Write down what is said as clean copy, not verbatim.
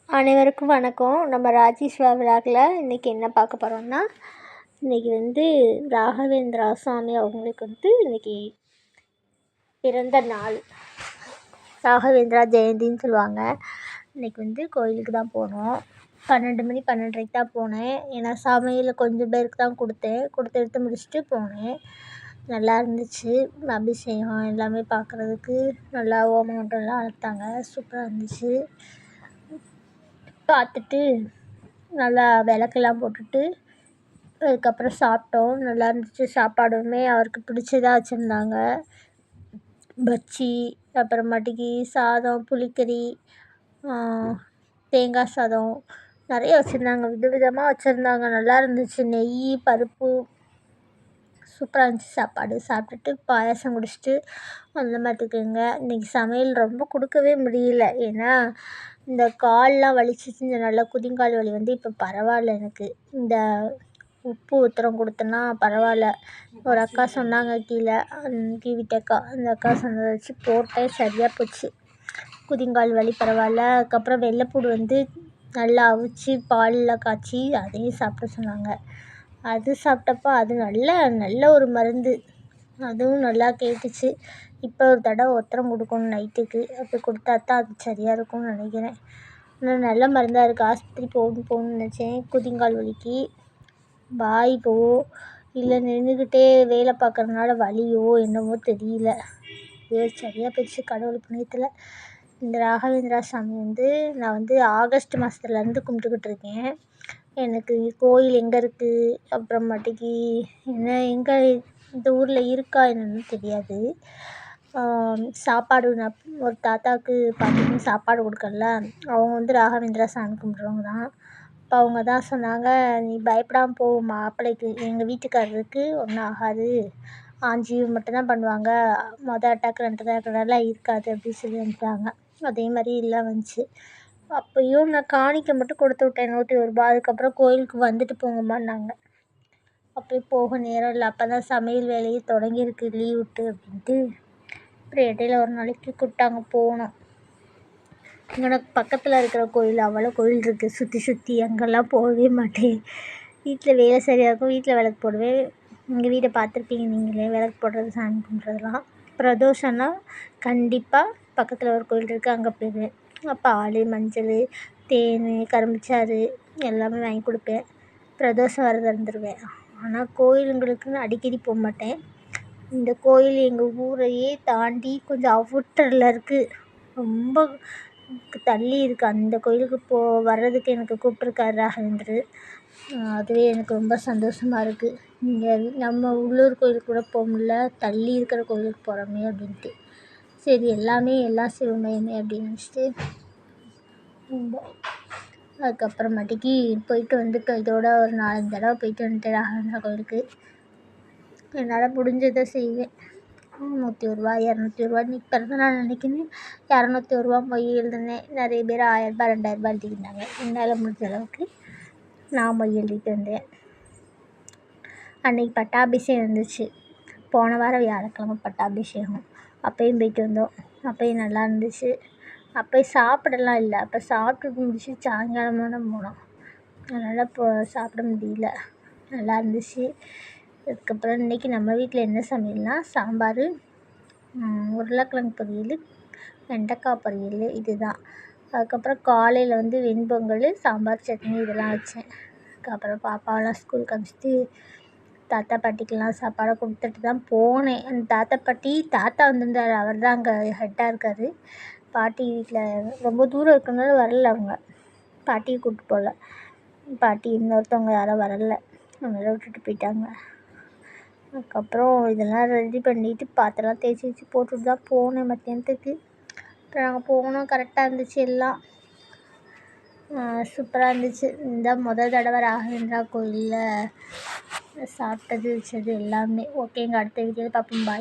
அனைவருக்கும் வணக்கம். நம்ம ராஜேஸ்வரா விழாவில் இன்றைக்கி என்ன பார்க்க போகிறோம்னா, இன்றைக்கி ராகவேந்திரா சுவாமி அவங்களுக்கு இன்றைக்கி பிறந்த நாள். ராகவேந்திரா ஜெயந்தின்னு சொல்லுவாங்க. இன்றைக்கி கோயிலுக்கு தான் போனோம். 12 மணி 12:30 தான் போனேன். ஏன்னா சமையல் கொஞ்சம் பேருக்கு தான் கொடுத்து எடுத்து முடிச்சுட்டு போனேன். நல்லா இருந்துச்சு. அபிஷேகம் எல்லாமே பார்க்குறதுக்கு நல்லா ஓமவட்டம்லாம் அழைத்தாங்க. சூப்பராக இருந்துச்சு. பார்த்துட்டு நல்லா விளக்கெல்லாம் போட்டுட்டு அதுக்கப்புறம் சாப்பிட்டோம். நல்லா இருந்துச்சு. சாப்பாடுமே அவருக்கு பிடிச்சதாக வச்சுருந்தாங்க. பஜ்ஜி, அப்புறமாட்டிக்கு சாதம், புளிக்கறி, தேங்காய் சாதம் நிறைய வச்சுருந்தாங்க. விதவிதமாக வச்சுருந்தாங்க. நல்லா இருந்துச்சு. நெய், பருப்பு சூப்பராக இருந்துச்சு. சாப்பாடு சாப்பிட்டுட்டு பாயாசம் குடிச்சிட்டு அந்த மாதிரிக்குங்க. இன்றைக்கி சமையல் ரொம்ப கொடுக்கவே முடியல. ஏன்னா இந்த கால்லாம் வலிச்சிச்சு. இந்த நல்லா குதிங்கால் வலி இப்போ பரவாயில்ல எனக்கு. இந்த உப்பு உத்திரம் கொடுத்தேன்னா பரவாயில்ல. ஒரு அக்கா சொன்னாங்க கீழே வீட்டு அக்கா, அந்த அக்கா சொன்னதை வச்சு போட்டேன். சரியாக போச்சு. குதிங்கால் வலி பரவாயில்ல. அதுக்கப்புறம் வெள்ளைப்பூடு நல்லா அவிச்சு பாலில் காய்ச்சி அதையும் சாப்பிட சொன்னாங்க. அது சாப்பிட்டப்போ அது நல்ல ஒரு மருந்து. அதுவும் நல்லா கேட்டுச்சு. இப்போ ஒரு தடவை ஒத்தரம் கொடுக்கணும் நைட்டுக்கு. அப்படி கொடுத்தா தான் அது சரியாக இருக்கும்னு நினைக்கிறேன். ஆனால் நல்ல மருந்தாக இருக்குது. ஆஸ்பத்திரி போகணும்னு நினச்சேன். குதிங்கால் வலிக்கு வாய்வோ இல்லை நின்றுக்கிட்டே வேலை பார்க்குறதுனால வலியோ என்னவோ தெரியல. சரியாக போயிடுச்சு கடவுள் புண்ணியத்தில். இந்த ராகவேந்திரா சாமி நான் ஆகஸ்ட் மாதத்துலேருந்து கும்பிட்டுக்கிட்டு இருக்கேன். எனக்கு கோயில் எங்கே இருக்குது, அப்புறமாட்டிக்கு எங்கே இந்த ஊரில் இருக்கா என்னன்னு தெரியாது. சாப்பாடு நான் ஒரு தாத்தாவுக்கு பார்த்திங்கன்னா சாப்பாடு கொடுக்கல. அவங்க ராகவேந்திரா சாமி கும்பிட்றவங்க தான். அப்போ அவங்க தான் சொன்னாங்க, நீ பயப்படாமல் போ, மாப்பிள்ளைக்கு எங்கள் வீட்டுக்காரருக்கு ஒன்றும் ஆகாது, ஆஞ்சியும் மட்டும்தான் பண்ணுவாங்க, அட்டாக் 2 அட்டாக்லாம் இருக்காது அப்படின்னு சொல்லி அனுப்பிட்டாங்க. அதே மாதிரி எல்லாம் வந்துச்சு. அப்போயும் நான் காணிக்கை மட்டும் கொடுத்து விட்டேன், 101 ரூபா. அதுக்கப்புறம் கோயிலுக்கு வந்துட்டு போங்கம்மான்னாங்க. அப்படியே போக நேரம் இல்லை. அப்போ தான் சமையல் வேலையே தொடங்கியிருக்கு லீவ் விட்டு அப்படின்ட்டு. அப்புறம் இடையில ஒரு நாளைக்கு கூப்பிட்டாங்க, போனோம். எனக்கு பக்கத்தில் இருக்கிற கோயில் அவ்வளோ கோயில் இருக்குது. சுற்றி அங்கெல்லாம் போகவே மாட்டேன். வீட்டில் வேலை சரியாக இருக்கும். வீட்டில் விளக்கு போடுவேன். எங்கள் வீட்டை பார்த்துருப்பீங்க நீங்களே, விளக்கு போடுறது, சாமி கும்பிட்றதுலாம். பிரதோஷம்னா கண்டிப்பாக பக்கத்தில் ஒரு கோயில் இருக்குது, அங்கே போயிடுவேன். பால், மஞ்சள், தேன், கரும்புச்சாறு எல்லாமே வாங்கி கொடுப்பேன். பிரதோஷம் விரதம் இருந்துருவேன். ஆனால் கோயிலுங்களுக்குன்னு அடிக்கடி போக மாட்டேன். இந்த கோயில் எங்கள் ஊரையே தாண்டி கொஞ்சம் அவுட்டரில் இருக்குது. ரொம்ப தள்ளி இருக்குது. அந்த கோயிலுக்கு வர்றதுக்கு எனக்கு கூப்பிட்ருக்காரு ராகவேந்தர். அதுவே எனக்கு ரொம்ப சந்தோஷமாக இருக்குது. இங்கே நம்ம உள்ளூர் கோயிலுக்கு கூட போக முடியல, தள்ளி இருக்கிற கோயிலுக்கு போகிறோமே அப்படின்ட்டு. சரி எல்லாம் சிவமயமே அப்படின்னு நினச்சிட்டு அதுக்கப்புறமாட்டிக்கு போயிட்டு இதோட ஒரு 4 தடவை போயிட்டு வந்துட்டேன் ராகவேந்திரா கோயிலுக்கு. என்னால் முடிஞ்சதை செய்வேன். 101 ரூபா 200 ரூபா இன்றைக்கி பிறந்தநாள் அன்றைக்கின்னு 201 ரூபா மொய் எழுதுனேன். நிறைய பேர் 1000 ரூபா 2000 ரூபா எழுதிக்கிட்டாங்க. என்னால் முடிஞ்ச அளவுக்கு நான் மொய் எழுதிட்டு வந்தேன். அன்றைக்கி பட்டாபிஷேகம் இருந்துச்சு. போன வாரம் வியாழக்கிழமை பட்டாபிஷேகம். அப்போயும் போயிட்டு வந்தோம். அப்போயும் நல்லா இருந்துச்சு. அப்போயும் சாப்பிடலாம் இல்லை. அப்போ சாப்பிட்டு முடிச்சு சாயங்காலமாக தான் போனோம். அதனால் இப்போ சாப்பிட முடியல. நல்லா இருந்துச்சு. அதுக்கப்புறம் இன்றைக்கி நம்ம வீட்டில் என்ன சமையல்னால் சாம்பார், உருளைக்கிழங்கு பொரியல், வெண்டைக்காய் பொரியல் இதுதான். அதுக்கப்புறம் காலையில் வெண்பொங்கல், சாம்பார், சட்னி இதெல்லாம் வச்சேன். அதுக்கப்புறம் பாப்பாவெல்லாம் ஸ்கூலுக்கு அனுப்பிச்சிட்டு தாத்தா பாட்டிக்கெல்லாம் சாப்பாடை கொடுத்துட்டு தான் போனேன். அந்த தாத்தா வந்திருந்தார். அவர் தான் அங்கே ஹெட்டாக இருக்கார். பாட்டி வீட்டில் ரொம்ப தூரம் இருக்கிறனால வரல. அவங்க பாட்டியை கூப்பிட்டு போகல. பாட்டி இன்னொருத்தவங்க யாரும் வரலை, அதனால் விட்டுட்டு போயிட்டாங்க. அதுக்கப்புறம் இதெல்லாம் ரெடி பண்ணிவிட்டு பாத்திரம்லாம் தேய்ச்சி வச்சு போட்டுட்டு தான் போனேன் மத்தியானத்துக்கு. அப்புறம் நாங்கள் போனோம். கரெக்டாக இருந்துச்சு. எல்லாம் சூப்பராக இருந்துச்சு. இந்த தடவை ராகவேந்திரா கோயிலில் சாப்பிட்டது வச்சது எல்லாமே ஓகேங்க. அடுத்த வீடியோவில் பார்ப்போம். பாய்.